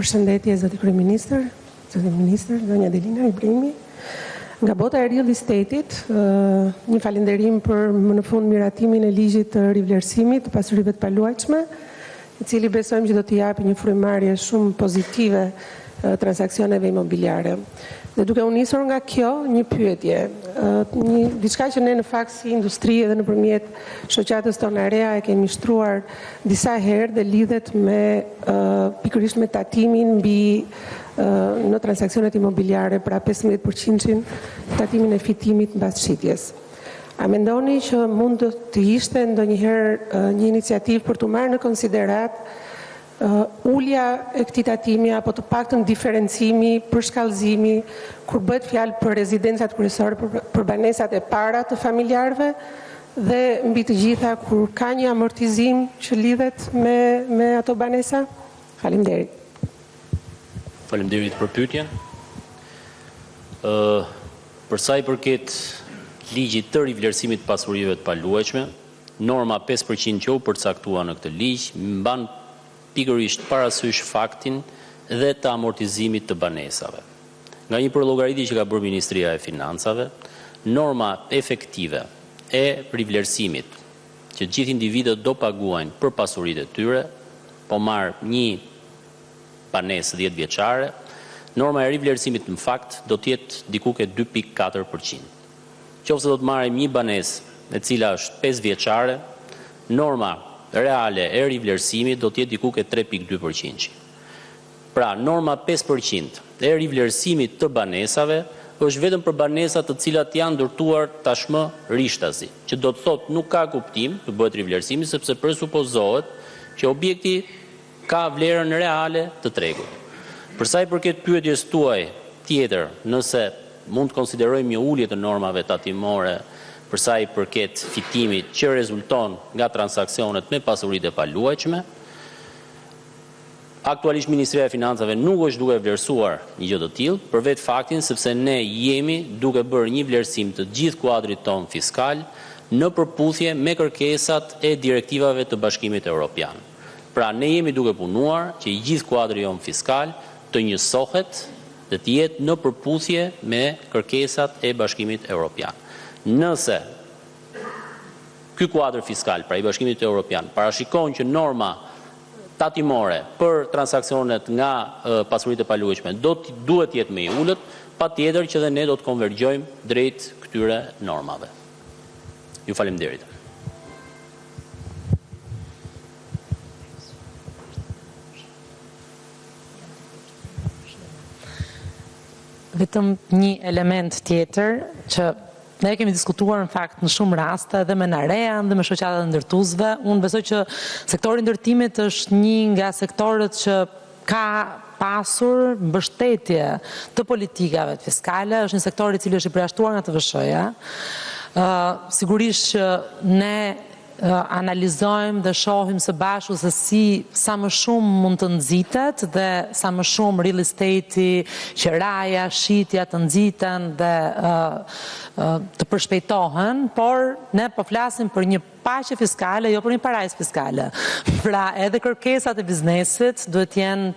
Përshëndetje, zoti kryeministër, zoti ministër, zonja Adelina Ibrahimi. Nga bota e real estate-it, një falënderim për më në fund miratimin e ligjit të rivlerësimit të pasurive të paluajtshme, i cili besojmë që do t'i japi një frymëmarrje shumë pozitive transaksioneve imobiliare. Dhe duke u nisur nga kjo, një pyetje, diçka që ne në fakt si industri edhe nëpërmjet shoqatës tonë area e kemi shtruar disa herë dhe lidhet me pikërisht me tatimin mbi në transaksionet imobiliare, pra 15% tatimin e fitimit mbas shitjes. A mendoni që mund të ishte ndonjëherë një iniciativë për të marrë në konsiderat ulja e këtij tatimi apo të paktën diferencimi, përshkallëzimi kur bëhet fjalë për rezidencat kryesore, për banesat e para të familjarëve dhe mbi të gjitha kur ka një amortizim që lidhet me ato banesa? Faleminderit. Faleminderit për pyetjen. Për sa i përket ligjit të rivlerësimit të pasurive të paluajtshme, norma 5% që u përcaktua në këtë ligj mban pikërisht parasysh faktin dhe të amortizimit të banesave. Nga një përllogariti që ka bërë Ministria e Financave, norma efektive e rivlerësimit që gjithë individët do paguajnë për pasuritë e tyre, po marr një banesë 10 vjeçare, norma e rivlerësimit në fakt do të jetë diku ke 2.4%. Qofse do të marrim një banesë e cila është 5 vjeçare, norma reale e rivlerësimit do të jetë diku ke 3.2%. Pra, norma 5% e rivlerësimit të banesave është vetëm për banesat të cilat janë ndërtuar tashmë rishtazi, që do të thotë nuk ka kuptim të bëhet rivlerësimi sepse presupozohet që objekti ka vlerën reale të tregut. Për sa i përket pyetjes tuaj tjetër, nëse mund të konsiderojmë një ulje të normave tatimore për sa i përket fitimit që rezulton nga transaksionet me pasuritë e paluajtshme, aktualisht Ministria e Financave nuk është duke vlerësuar një gjë të tillë, për vetë faktin sepse ne jemi duke bërë një vlerësim të gjithë kuadrit ton fiskal në përputhje me kërkesat e direktivave të Bashkimit Evropian. Pra ne jemi duke punuar që i gjithë kuadri jon fiskal të njësohet dhe të jetë në përputhje me kërkesat e Bashkimit Evropian. Nëse ky kuadër fiskal, pra i Bashkimit Evropian, parashikon që norma tatimore për transaksionet nga pasuritë e paluajtshme duhet jetë më i ulët, patjetër që dhe ne do të konvergjojmë drejt këtyre normave. Ju faleminderit. Vetëm një element tjetër që ne kemi diskutuar në fakt në shumë raste dhe me Narean dhe me shoqatat e ndërtuesve. Unë besoj që sektori i ndërtimit është një nga sektorët që ka pasur mbështetje të politikave fiskale, është një sektor i cili është i përjashtuar nga TVSH-ja. Sigurisht që ne analizojmë dhe shohim së bashku se sa më shumë mund të nxitet dhe sa më shumë real estate-i, qiraja, shitja të nxiten dhe të përshpejtohen, por ne po flasim për një paqe fiskale, jo për një parajsë fiskale. Pra edhe kërkesat e biznesit duhet jenë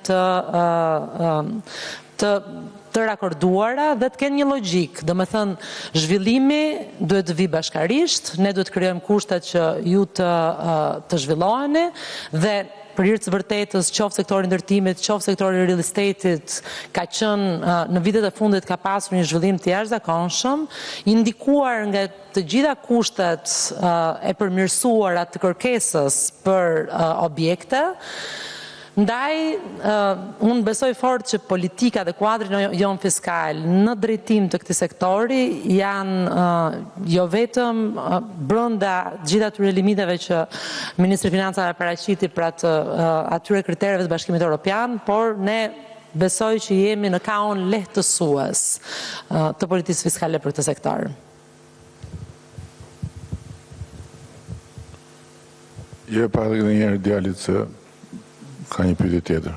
të rakorduara dhe të kenë një logjik. Do me thënë, zhvillimi duhet të vi bashkarisht, ne duhet të krijojmë kushtet që ju të zhvilloheni dhe për hir të vërtetës, qoftë sektori i ndërtimit, qoftë sektori i real estate-it, ka qenë në vitet e fundit ka pasur një zhvillim të jashtëzakonshëm, indikuar nga të gjitha kushtet e përmirësuara të kërkesës për objekte. Ndaj, unë besoj fort që politika dhe kuadri jon fiskal në drejtim të këtij sektori janë jo vetëm brenda gjitha atyre limiteve që Ministri i Financave paraqiti për atyre kritereve të Bashkimit Evropian, por ne besoj që jemi në kaun lehtësues të politikës fiskale për këtë sektor. Je pa edhe një herë djalit se ka një pyetje tjetër.